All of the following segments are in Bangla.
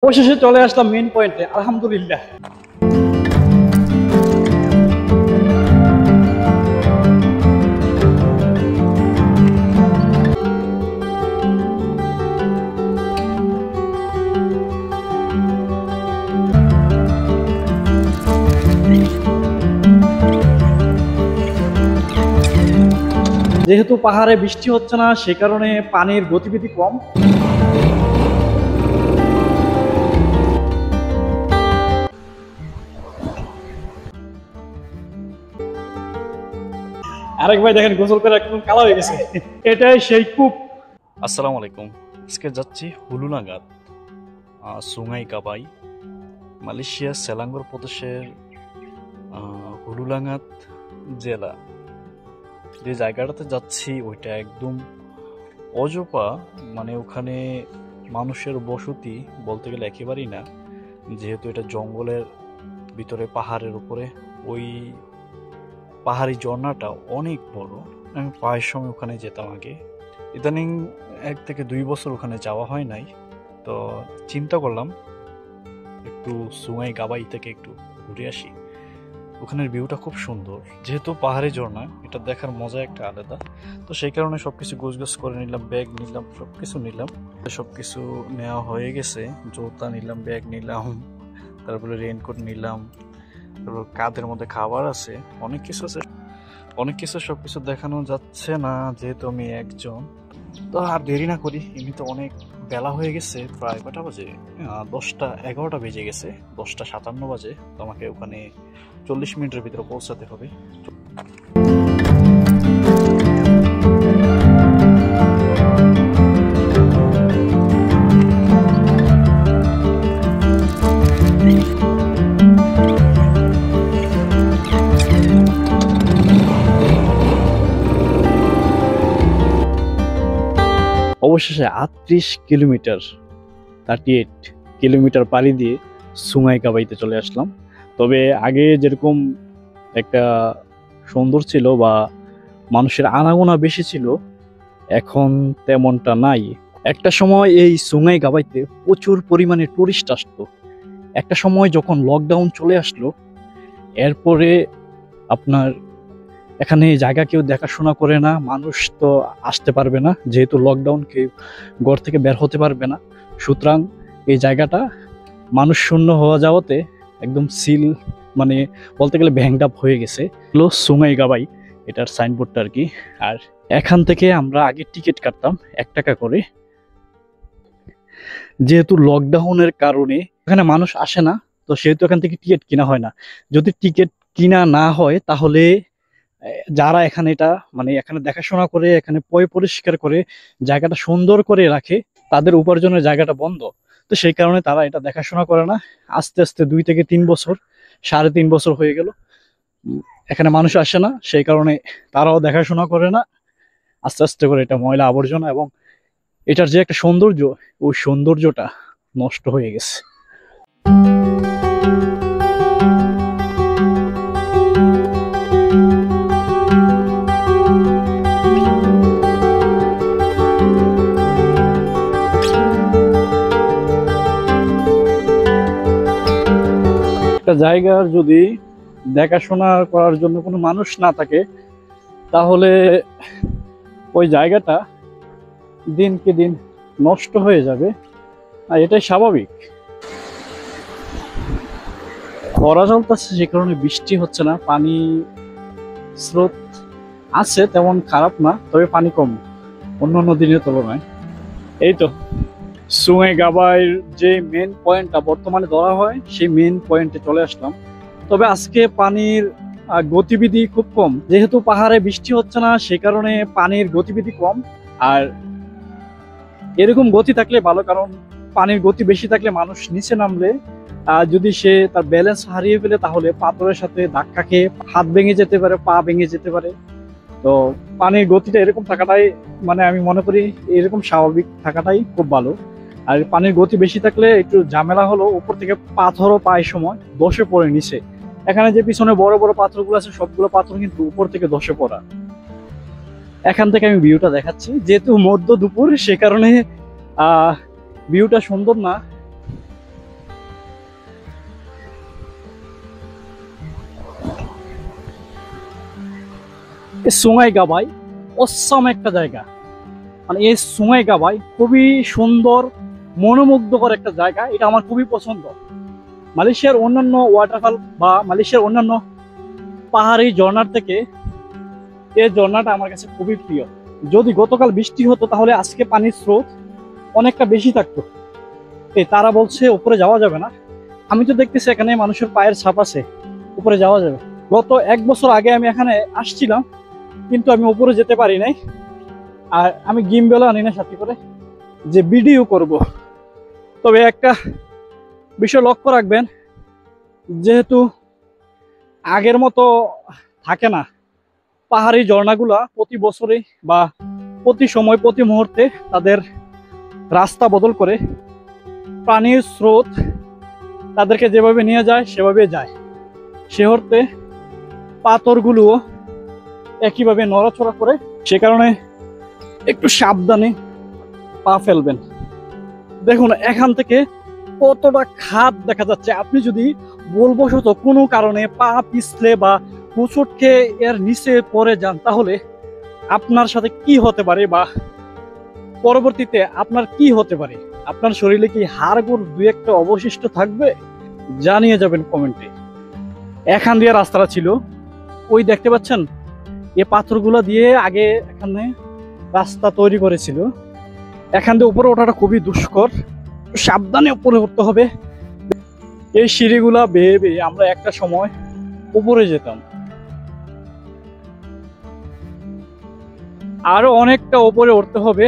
অবশেষে চলে আসলাম মেইন পয়েন্টে, আলহামদুলিল্লাহ। যেহেতু পাহাড়ে বৃষ্টি হচ্ছে না, সে কারণে পানির গতিবিধি কম। আরেক ভাই দেখেন গোসল করে একদম কালো হয়ে গেছে, এটাই সেই কূপ। আসসালামু আলাইকুম। আজকে যাচ্ছি হুলুনাগাদ, সুঙ্গাই কাবাই, মালয়েশিয়ার সেলাঙ্গর প্রদেশের হুলুনাগাদ জেলা। যে জায়গাটাতে যাচ্ছি ওইটা একদম অজপা, মানে ওখানে মানুষের বসতি বলতে গেলে একেবারেই না, যেহেতু এটা জঙ্গলের ভিতরে পাহাড়ের উপরে। ওই পাহাড়ি ঝর্ণাটা অনেক বড়, আমি প্রায় সময় ওখানে যেতাম আগে। ইদানিং 1 থেকে 2 বছর ওখানে যাওয়া হয় নাই, তো চিন্তা করলাম একটু সুঙ্গাই গাবাই থেকে একটু ঘুরে আসি। ওখানের ভিউটা খুব সুন্দর, যেহেতু পাহাড়ি ঝর্ণা, এটা দেখার মজা একটা আলাদা। তো সেই কারণে সবকিছু গোছগাছ করে নিলাম, ব্যাগ নিলাম, সবকিছু নিলাম। সবকিছু নেওয়া হয়ে গেছে, জুতা নিলাম, ব্যাগ নিলাম, তারপরে রেইনকোট নিলাম, তারপর কাঁধের মধ্যে খাবার আছে, অনেক কিছু আছে। অনেক কিছু সবকিছু দেখানো যাচ্ছে না যেহেতু আমি একজন। তো আর দেরি না করি, এমনি তো অনেক বেলা হয়ে গেছে, প্রায় কটা বাজে, 10টা 11টা বেজে গেছে, 10টা 57 বাজে। তো আমাকে ওখানে 40 মিনিটের ভিতরে পৌঁছাতে হবে। অবশেষে 38 কিলোমিটার, 38 কিলোমিটার পাড়ি দিয়ে সুঙ্গাই কাবাইতে চলে আসলাম। তবে আগে যেরকম একটা সুন্দর ছিল বা মানুষের আনাগোনা বেশি ছিল, এখন তেমনটা নাই। একটা সময় এই সুঙ্গাই কাবাইতে প্রচুর পরিমাণে টুরিস্ট আসতো। একটা সময় যখন লকডাউন চলে আসলো, এরপরে আপনার এখানে জায়গা কেউ দেখাশোনা করে না, মানুষ তো আসতে পারবে না, যেহেতু লকডাউন, কেউ ঘর থেকে বের হতে পারবে না। সুতরাং এই জায়গাটা মানুষ শূন্য হওয়া যাওয়াতে একদম সিল, মানে বলতে গেলে ভ্যাংড আপ হয়ে গেছে। হলো সুঙ্গাই গাবাই, এটার সাইনবোর্ডটা আর কি। আর এখান থেকে আমরা আগে টিকিট কাটতাম 1 টাকা করে। যেহেতু লকডাউনের কারণে এখানে মানুষ আসে না, তো সেহেতু এখান থেকে টিকিট কিনা হয় না। যদি টিকিট কিনা না হয় তাহলে যারা এখানে এটা মানে এখানে দেখাশোনা করে, এখানে পরিষ্কার করে জায়গাটা সুন্দর করে রাখে, তাদের উপার্জনের জায়গাটা বন্ধ। তো সেই কারণে তারা এটা দেখাশোনা করে না। আস্তে আস্তে 2 থেকে 3 বছর, 3.5 বছর হয়ে গেল এখানে মানুষ আসে না, সেই কারণে তারাও দেখাশোনা করে না। আস্তে আস্তে করে এটা ময়লা আবর্জনা এবং এটার যে একটা সৌন্দর্য, ওই সৌন্দর্যটা নষ্ট হয়ে গেছে। একটা জায়গার যদি দেখাশোনা করার জন্য কোনো মানুষ না থাকে, তাহলে ওই জায়গাটা দিনকে দিন নষ্ট হয়ে যাবে, আর এটাই স্বাভাবিক। খরা চলতেছে, সে কারণে বৃষ্টি হচ্ছে না, পানি স্রোত আছে, তেমন খারাপ না, তবে পানি কম অন্যান্য দিনের তুলনায়। এই তো সুঙ্গাই গাবাইয়ের যে মেন পয়েন্টটা বর্তমানে ধরা হয়, সেই মেন পয়েন্টে চলে আসলাম। তবে আজকে পানির গতিবিধি খুব কম, যেহেতু পাহাড়ে বৃষ্টি হচ্ছে না, সে কারণে পানির গতিবিধি কম। আর এরকম গতি থাকলে ভালো, কারণ পানির গতি বেশি থাকলে মানুষ নিচে নামলে যদি সে তার ব্যালেন্স হারিয়ে ফেলে, তাহলে পাথরের সাথে ধাক্কা খেয়ে হাত ভেঙে যেতে পারে, পা ভেঙে যেতে পারে। তো পানির গতিটা এরকম থাকাটাই, মানে আমি মনে করি এরকম স্বাভাবিক থাকাটাই খুব ভালো। আর পানির গতি বেশি থাকলে একটু ঝামেলা হলো, উপর থেকে পাথরও পায় সময় ধসে পড়ে নিচে। এখানে যে পিছনে বড় বড় পাথরগুলো আছে, সবগুলো পাথর কিন্তু উপর থেকে ধসে পড়া। এখান থেকে আমি ভিউটা দেখাচ্ছি, যেহেতু মধ্য দুপুর, সে কারণে ভিউটা সুন্দর না। এই সোনাইগা ভাই অসাম একটা জায়গা। মানে এই সোনাইগা ভাই খুবই সুন্দর, মনোমুগ্ধকর একটা জায়গা। এটা আমার খুবই পছন্দ। মালয়েশিয়ার অন্যান্য ওয়াটারফল বা মালয়েশিয়ার অন্যান্য পাহাড়ি ঝর্ণার থেকে এই ঝর্ণাটা আমার কাছে খুবই প্রিয়। যদি গতকাল বৃষ্টি হতো তাহলে আজকে পানির স্রোত অনেকটা বেশি থাকতো। তারা বলছে উপরে যাওয়া যাবে না। আমি তো দেখতেছি এখানে মানুষের পায়ের ছাপ আছে, উপরে যাওয়া যাবে। গত 1 বছর আগে আমি এখানে আসছিলাম, কিন্তু আমি উপরে যেতে পারি নাই। আর আমি গিম্বেলও আনি না সাথে করে যে ভিডিও করব। তবে একটা বিষয় লক্ষ্য রাখবেন, যেহেতু আগের মতো থাকে না, পাহাড়ি ঝর্ণাগুলা প্রতি বছরে বা প্রতি সময় প্রতি মুহূর্তে তাদের রাস্তা বদল করে। পানির স্রোত তাদেরকে যেভাবে নিয়ে যায় সেভাবে যায়। সে অর্থে পাথরগুলোও একইভাবে নড়াচড়া করে। সে কারণে একটু সাবধানে পা ফেলবেন। দেখুন এখান থেকে কতটা খাদ দেখা যাচ্ছে। আপনি যদি ভুলবশত কোনো কারণে পা পিছলে বা হোঁচট খেয়ে এর নিচে পড়ে যান, তাহলে আপনার সাথে কি হতে পারে বা পরবর্তীতে আপনার কি হতে পারে। আপনার শরীরে কি হাড়গোড় 2-1টা অবশিষ্ট থাকবে? জানিয়ে যাবেন কমেন্টে। এখান দিয়ে রাস্তাটা ছিল, ওই দেখতে পাচ্ছেন, এই পাথরগুলো দিয়ে আগে এখানে রাস্তা তৈরি করেছিল। এখান দিয়ে উপরে ওঠাটা খুবই দুষ্কর, সাবধানে উপরে উঠতে হবে। এই সিঁড়িগুলা বেয়ে বেয়ে আমরা একটা সময় উপরে যেতাম। আরো অনেকটা উপরে উঠতে হবে,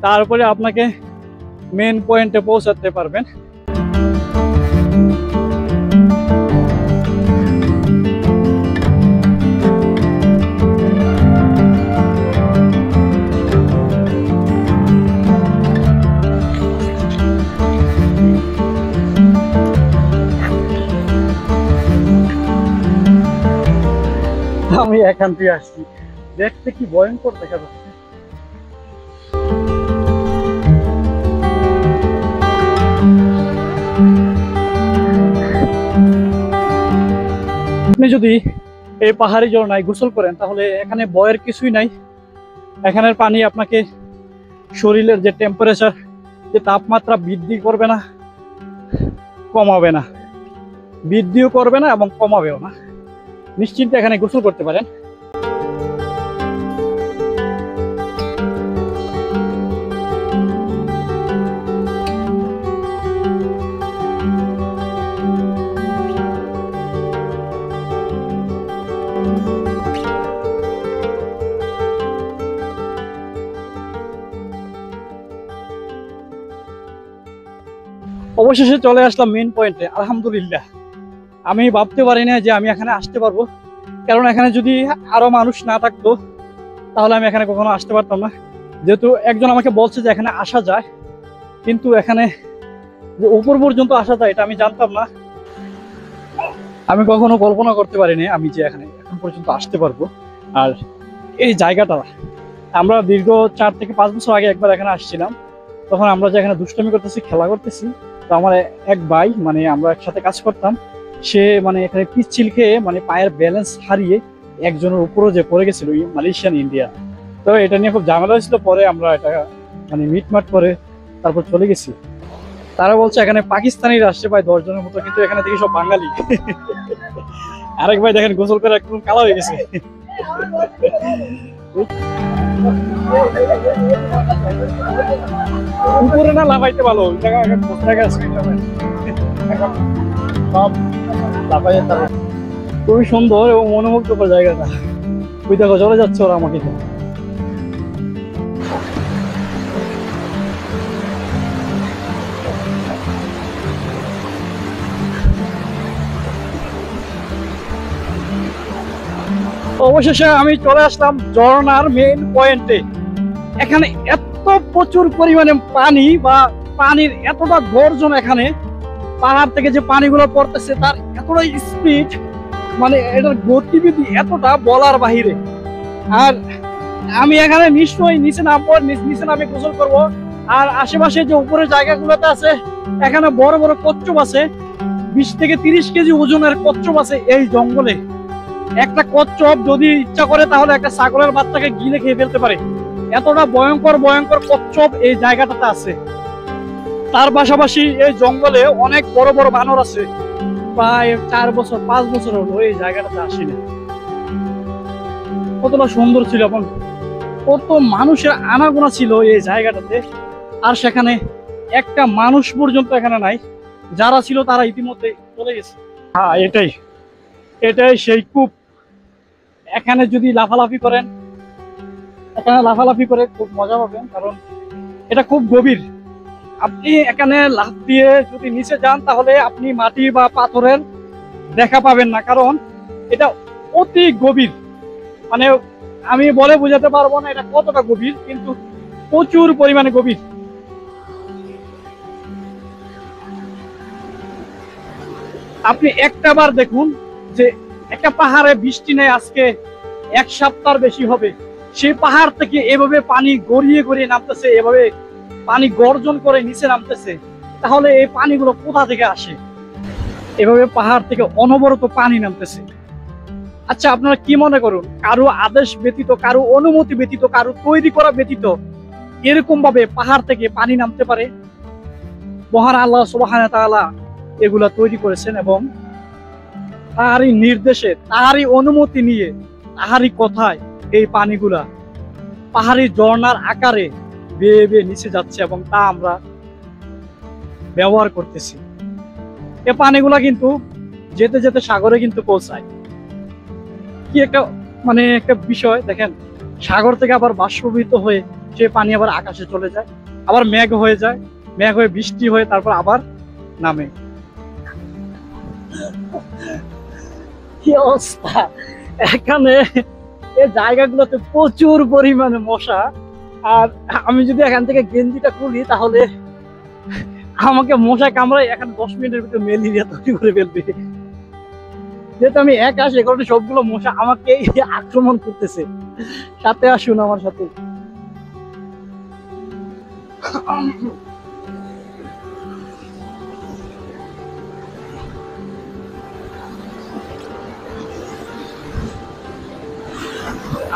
তারপরে আপনাকে মেন পয়েন্টে পৌঁছাতে পারবেন। আমি এখান থেকে আসছি, দেখতে কি ভয়ঙ্কর দেখা যাচ্ছে। আপনি যদি এই পাহাড়ি ঝর্ণায় গোসল করেন তাহলে এখানে ভয়ের কিছুই নাই। এখানের পানি আপনাকে শরীরের যে টেম্পারেচার, যে তাপমাত্রা বৃদ্ধি করবে না, কমাবে না। বৃদ্ধিও করবে না এবং কমাবেও না। নিশ্চিন্তে এখানে গোসল করতে পারেন। অবশেষে চলে আসলাম মেইন পয়েন্টে। আলহামদুলিল্লাহ, আমি ভাবতে পারি না যে আমি এখানে আসতে পারবো। কারণ এখানে যদি আরো মানুষ না থাকতো তাহলে আমি এখানে কখনো আসতে পারতাম না। যেহেতু একজন আমাকে বলছে যে এখানে আসা যায়, কিন্তু এখানে যে উপর পর্যন্ত আসা যায় এটা আমি জানতাম না। আমি কখনো কল্পনা করতে পারিনি আমি যে এখানে এখন পর্যন্ত আসতে পারবো। আর এই জায়গাটা, আমরা দীর্ঘ 4 থেকে 5 বছর আগে একবার এখানে আসছিলাম। তখন আমরা যে এখানে দুষ্টমি করতেছি, খেলা করতেছি, তো আমার এক ভাই, মানে আমরা একসাথে কাজ করতাম, সে মানে এখানে পিচ্ছিল খেয়ে মানে পায়ের ব্যালেন্স হারিয়ে একজনের উপরও যে পড়ে গেছিল, মালয়েশিয়ান ইন্ডিয়া। তো এটা নিয়ে খুব ঝামেলা হয়েছিল। পরে আমরা এটা মানে মিটমাট করে তারপর চলে গেছি। তারা বলছে এখানে পাকিস্তানিরা আসছে প্রায় 10 জনের মতো, কিন্তু এখানে দেখি সব বাঙালি। আরেক ভাই দেখেন গোসল করে একদম কালো হয়ে গেছে। উপরে না লাফাইতে ভালো, ওই জায়গায় সব লাফাই। খুবই সুন্দর এবং মনোমুগ্ধকর জায়গাটা। ওই দেখো চলে যাচ্ছে ওরা আমাকে। অবশেষে আমি চলে আসলাম ঝর্ণার মেইন পয়েন্টে। এখানে এত প্রচুর পরিমাণে পানি বা পানির এতটা গর্জন, এখানে পাহাড় থেকে যে পানিগুলো পড়তেছে তার এতটা স্পিড, মানে এটার গতিবিধি এতটা বলার বাহিরে। আর আমি এখানে নিশ্চয়ই নিচে নামবো, নিচে নামে গোসল করবো। আর আশেপাশে যে উপরের জায়গাগুলোতে আছে, এখানে বড় বড় কচ্ছপ আছে, 20 থেকে 30 কেজি ওজনের কচ্ছপ আছে এই জঙ্গলে। একটা কচ্ছপ যদি ইচ্ছা করে তাহলে একটা ছাগলের বাচ্চাকে গিলে খেয়ে ফেলতে পারে। এতটা ভয়ঙ্কর ভয়ঙ্কর কচ্ছপ এই জায়গাটাতে আছে। তার পাশাপাশি এই জঙ্গলে অনেক বড় বড় বানর আছে। প্রায় 4 বছর 5 বছর হলো এই জায়গাটাতে আসি না। কতটা সুন্দর ছিল এবং কত মানুষের আনাগোনা ছিল এই জায়গাটাতে। আর সেখানে একটা মানুষ পর্যন্ত এখানে নাই, যারা ছিল তারা ইতিমধ্যে চলে গেছে। হ্যাঁ, এটাই এটাই সেই কূপ। এখানে যদি লাফালাফি করেন, এখানে লাফালাফি করে খুব মজা পাবেন, কারণ এটা খুব গভীর। আপনি এখানে লাফ দিয়ে যদি নিচে যান তাহলে আপনি মাটি বা পাথরের দেখা পাবেন না, কারণ এটা অতি গভীর। মানে আমি বলে বোঝাতে পারবো না এটা কতটা গভীর, কিন্তু প্রচুর পরিমাণে গভীর। আপনি একটা বার দেখুন যে একটা পাহাড়ে বৃষ্টি নেই আজকে 1 সপ্তাহ বেশি হবে, সেই পাহাড় থেকে এভাবে পানি গড়িয়ে গড়িয়ে নামতেছে, এভাবে পানি গর্জন করে নিচে নামতেছে, তাহলে এই পানিগুলো কোথা থেকে আসে? এভাবে পাহাড় থেকে অনবরত পানি নামতেছে। আচ্ছা, আপনারা কি মনে করুন, কারো আদেশ ব্যতীত, কারো অনুমতি ব্যতীত, কারো তৈরি করা ব্যতীত এরকম ভাবে পাহাড় থেকে পানি নামতে পারে? মহান আল্লাহ সুবহানাহু ওয়া তাআলা এগুলা তৈরি করেছেন এবং তারই নির্দেশে, তারই অনুমতি নিয়ে, তারই কথায় এই পানিগুলা পাহাড়ি ঝর্ণার আকারে বেয়ে বেয়ে নিচে যাচ্ছে এবং তা আমরা ব্যবহার করতেছি। এই পানিগুলা কিন্তু যেতে যেতে সাগরে কিন্তু পৌঁছায়। কি একটা মানে একটা বিষয় দেখেন, সাগর থেকে আবার বাষ্পীভূত হয়ে সে পানি আবার আকাশে চলে যায়, আবার মেঘ হয়ে যায়, মেঘ হয়ে বৃষ্টি হয়ে তারপর আবার নামে। কি অবস্থা! এখানে এই জায়গাগুলোতে প্রচুর পরিমাণে মশা। আর আমি যদি এখান থেকে গেঞ্জিটা খুলি তাহলে আমাকে মশা কামড়ায় এখানে 10 মিনিটের ভিতরে ম্যালেরিয়া তৈরি করে ফেলবে। যেহেতু আমি একা, সে কারণে সবগুলো মশা আমাকে আক্রমণ করতেছে। সাথে আসুন আমার সাথে।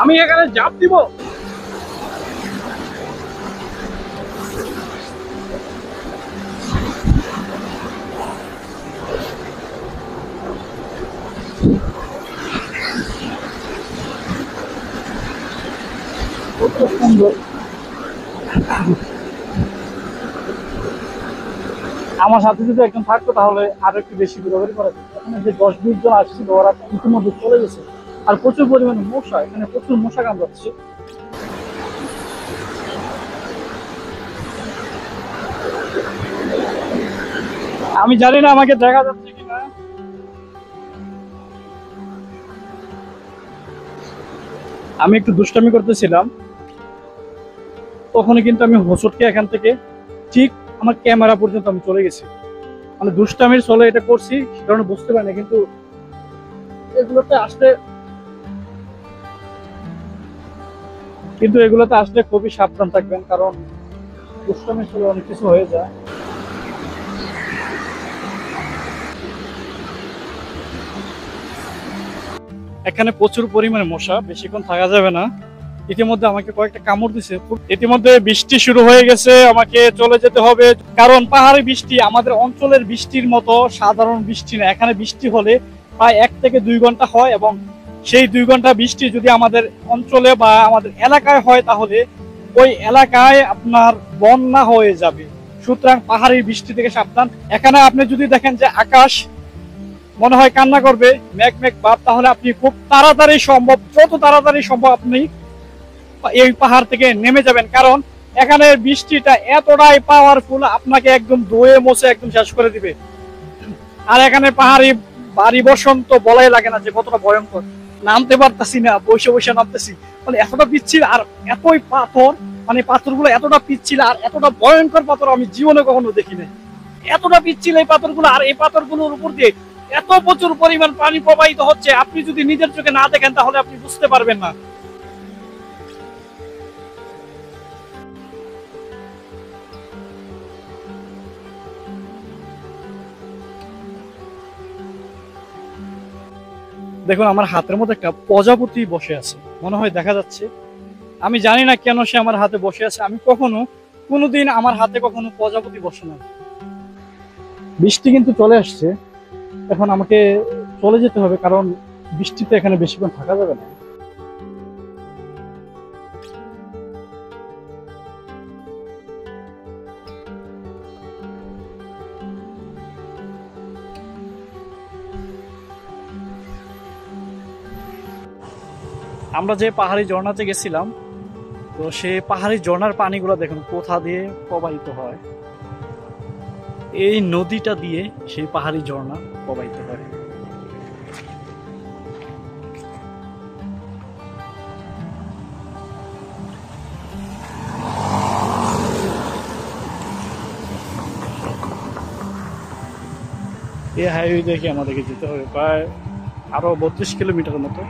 আমি এখানে ঝাঁপ দিব। কত সুন্দর! আমার সাথে যদি একজন থাকতো তাহলে আরো একটু বেশি ঘোরাঘুরি করা যেত। এখানে যে 10-20 জন আসছিল ওরা ইতিমধ্যে চলে গেছে। আর প্রচুর পরিমাণে মশা, এখানে প্রচুর মশা কামড়াচ্ছে। আমি জানি না আমাকে দেখা যাচ্ছে কিনা। আমি একটু দুষ্টামি করতেছিলাম, তখনই কিন্তু আমি হোঁচটকে এখান থেকে ঠিক আমার ক্যামেরা পর্যন্ত আমি চলে গেছি। মানে দুষ্টামির চলে এটা করছি, সে কারণে বুঝতে পারি না, কিন্তু এগুলোতে আসলে খুবই সাবধান থাকবেন, কারণ দুষ্টামির চলে অনেক কিছু হয়ে যায়। এখানে প্রচুর পরিমাণে মশা, বেশিক্ষণ থাকা যাবে না। ইতিমধ্যে আমাকে কয়েকটা কামড় দিছে। ইতিমধ্যে বৃষ্টি শুরু হয়ে গেছে, আমাকে চলে যেতে হবে, কারণ পাহাড়ি বৃষ্টি আমাদের অঞ্চলের বৃষ্টির মতো সাধারণ বৃষ্টি না। এখানে বৃষ্টি হলে প্রায় 1 থেকে 2 ঘন্টা হয়, এবং সেই 2 ঘন্টা বৃষ্টি যদি আমাদের অঞ্চলে বা আমাদের এলাকায় হয় তাহলে ওই এলাকায় আপনার বন্যা হয়ে যাবে। সুতরাং পাহাড়ি বৃষ্টি থেকে সাবধান। এখানে আপনি যদি দেখেন যে আকাশ মনে হয় কান্না করবে, মেঘ মেঘ ভাব, তাহলে আপনি খুব তাড়াতাড়ি সম্ভব, যত তাড়াতাড়ি সম্ভব আপনি এই পাহাড় থেকে নেমে যাবেন, কারণ এখানে বৃষ্টিটা এতটাই পাওয়ারফুল, আপনাকে একদম ধুয়ে মুছে একদম শেষ করে দিবে। আর এখানে পাহাড়ি বাড়ি বসন্ত বলাই লাগে না যে কতটা ভয়ঙ্কর। নামতে পারতাছি না, বসে বসে নামতেছি, মানে এতটা পিচ্ছিল আর এতই পাথর, মানে পাথরগুলো এতটা পিচ্ছিল আর এতটা ভয়ঙ্কর পাথর আমি জীবনে কখনো দেখি নাই। এতটা পিচ্ছিল এই পাথরগুলো, আর এই পাথরগুলোর উপর দিয়ে এত প্রচুর পরিমাণ পানি প্রবাহিত হচ্ছে, আপনি যদি নিজের চোখে না দেখেন তাহলে আপনি বুঝতে পারবেন না। দেখুন আমার হাতের মধ্যে একটা প্রজাপতি বসে আছে, মনে হয় দেখা যাচ্ছে। আমি জানি না কেন সে আমার হাতে বসে আছে। আমি কোনোদিন আমার হাতে কখনো প্রজাপতি বসে না। বৃষ্টি কিন্তু চলে আসছে, এখন আমাকে চলে যেতে হবে, কারণ বৃষ্টিতে এখানে বেশিক্ষণ থাকা যাবে না। আমরা যে পাহাড়ি ঝর্ণাতে গেছিলাম, তো সেই পাহাড়ি ঝর্ণার পানিগুলো দেখুন কোথা দিয়ে প্রবাহিত হয়। এই নদীটা দিয়ে সেই পাহাড়ি ঝর্ণা প্রবাহিত হয়। এই হাইওয়ে দেখে আমাদেরকে যেতে হবে প্রায় আরো 32 কিলোমিটার মতো।